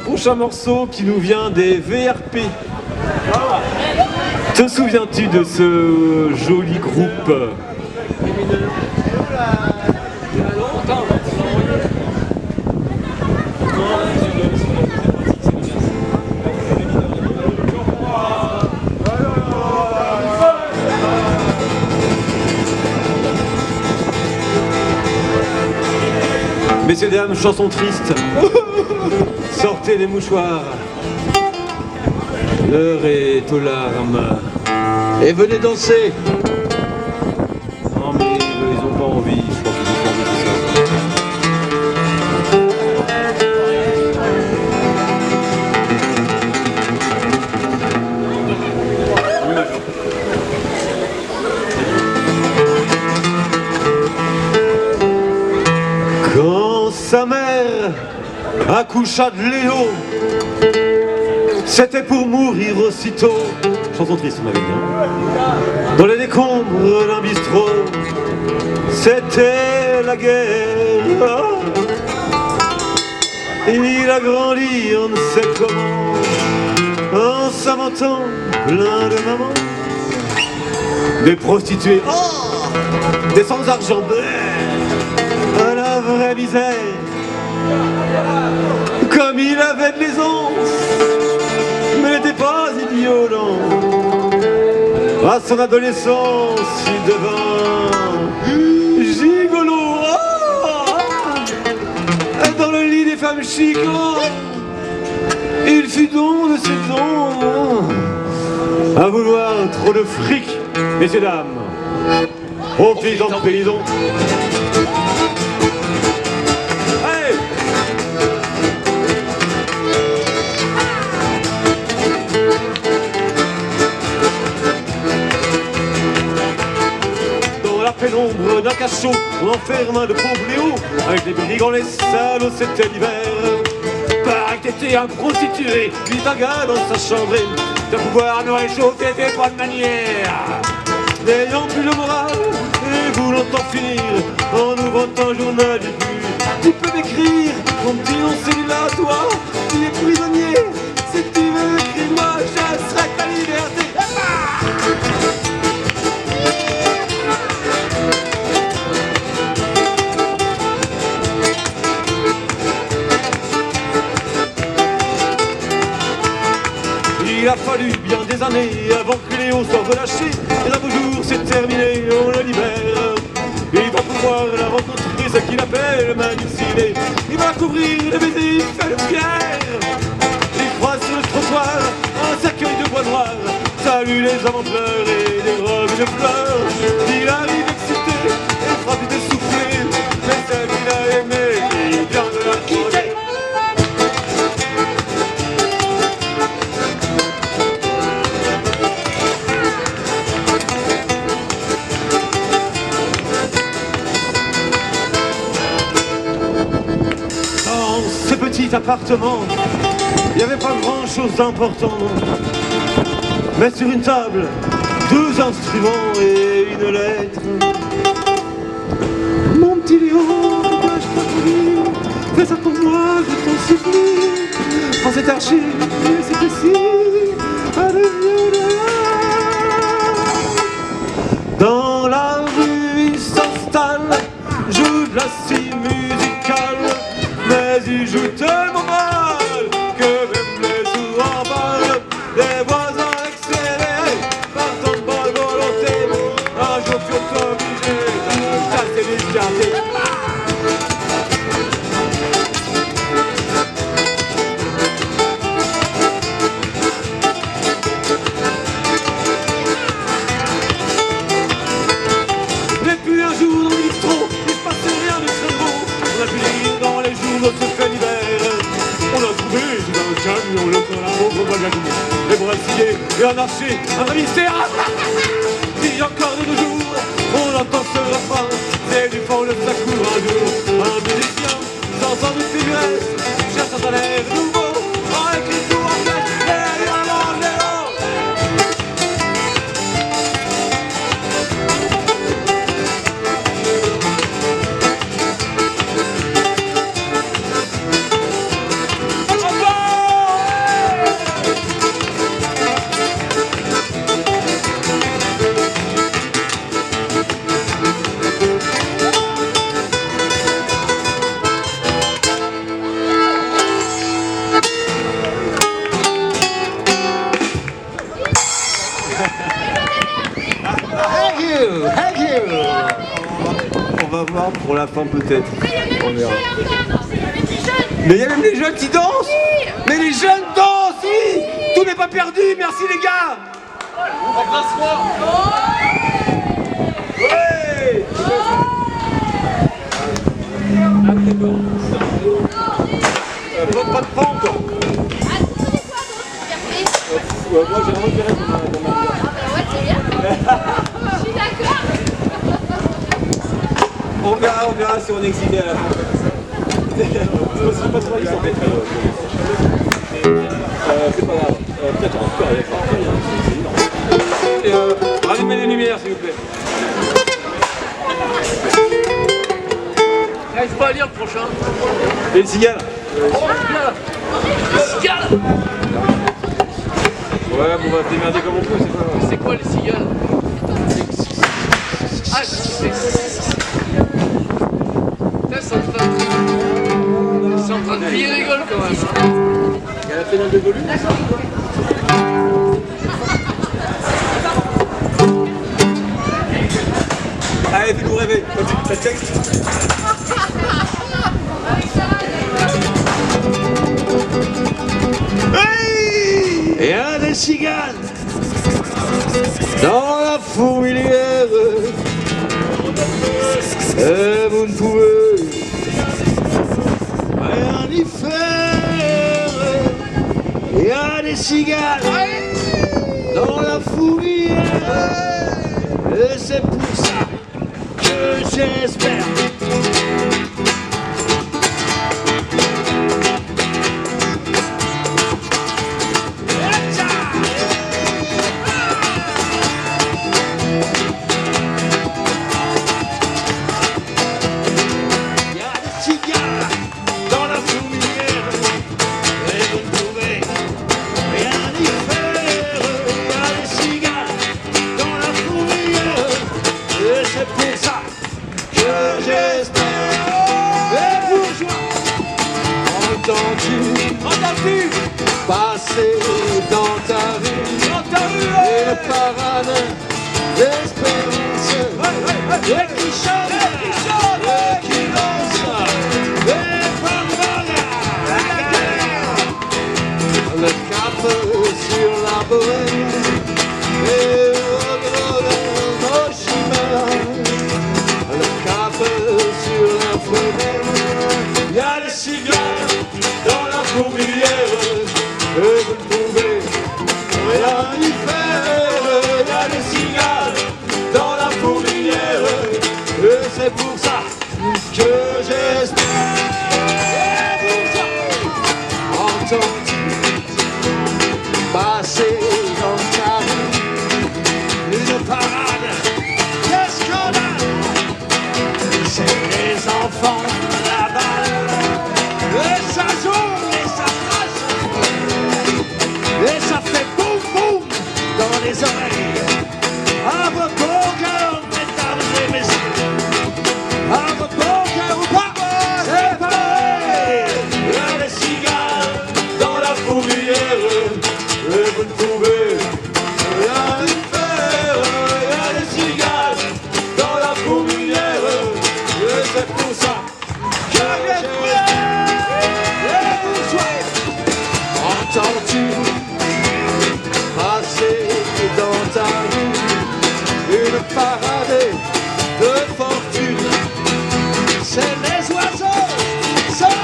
prochain morceau qui nous vient des VRP. Te souviens-tu de ce joli groupe? Messieurs, dames, chanson triste. Sortez les mouchoirs. L'heure est aux larmes. Et venez danser. Non mais ils ont pas envie, je crois qu'ils ont pas envie de ça. Quand sa mère accoucha de Léo, c'était pour mourir aussitôt. Chanson triste, on m'avait dit. Dans les décombres d'un bistrot, c'était la guerre. Il a grandi, on ne sait comment, en s'inventant plein de mamans. Des prostituées, oh, des sans-argent, à la vraie misère. Comme il avait de l'aisance, mais n'était pas idiot, non. À son adolescence, il devint gigolo. Oh, dans le lit des femmes chics, oh, il fut don de ses dons à vouloir trop de fric. Messieurs, dames, aux paysans de paysans. Pénombre d'un cachot, on enferme un de pauvres Léo. Avec des brigands, les salauds, c'était l'hiver. Paraît que t'étais un prostitué, vite un gars dans sa chambrée. De pouvoir nous réchauffer des bonnes manières. N'ayant plus le moral et voulant en finir, en ouvrant un journal du but, tu peux m'écrire mon petit nom celui-là, toi, tu es prisonnier. Si tu veux, écris-moi, je serai ta liberté. Il a fallu bien des années avant que Léo soit relâché. Et un beau jour c'est terminé, on le libère. Et il va pouvoir la rencontrer, ce qu'il appelle manipulée. Il va couvrir de baisers, fait de pierre. Il croise sur le trottoir un cercueil de bois noir. Salue les amants pleurs et des robes de fleurs. Il arrive excité et frappe d'essoufflé. Mais celle qu'il a aimée, il vient de la quitter. Appartement, il n'y avait pas grand chose d'important, mais sur une table, 2 instruments et une lettre. Mon petit Léo, pourquoi je t'applaudis? Fais ça pour moi, je t'en supplie. Prends cet archive et c'est ici, à le dans la rue, il s'installe, joue de la scie musicale. Mais il joue tellement mal que même les sourds en parlent. Les voisins accélérés partant de bonne volonté. Un jour furent obligés de chasser les quartiers. Et puis un jour dans le bistrot, il se passait rien de très beau. On a pu lire dans les journaux ce fait l'hiver. On a trouvé dans un camion le corps d'un pauvre voyageur. Les bras sciés et un archer, un vrai mystère. Il y a encore de nos jours, on entend ce refrain. C'est du fond le ça court un jour. Un musicien, sans doute figuresse, cherche un salaire nouveau. En écrit tout en tête, et un Léo. Au revoir. voir pour la fin peut-être. On verra. Mais il y a même les jeunes qui dansent. Mais les jeunes dansent, oui. Tout n'est pas perdu, merci les gars. Ouais. Pas de pan quoi. Moi j'ai repéré dans ma vie. Ah bah ouais, c'est bien. Je suis d'accord. On verra si on est exhibé à la fin. C'est pas trop ils sont bêtes. C'est pas grave. Peut-être encore avec ça. Rallumez les lumières s'il vous plaît. J'arrive pas à lire le prochain. Et le cigale. Cigale. Ouais, bon, on va se démerder comme on peut, c'est pas grave. C'est quoi les cigales? Ah, c'est en train de plier les gueules quand même. Il y a la pédale de volume. Allez, fais-nous rêver. T'as le texte? Hey! Il y a des cigales dans la fourmilière et vous ne pouvez rien y faire. Il y a des cigales dans la fourmilière et c'est pour ça que j'espère. Entends-tu passer dans ta rue et le parrain d'espérance et qui chante et qui lance et le cap sur la bohème et nos chimères, le cap sur la fenêtre. Il y a des cigales dans la fourmilière et vous ne pouvez rien y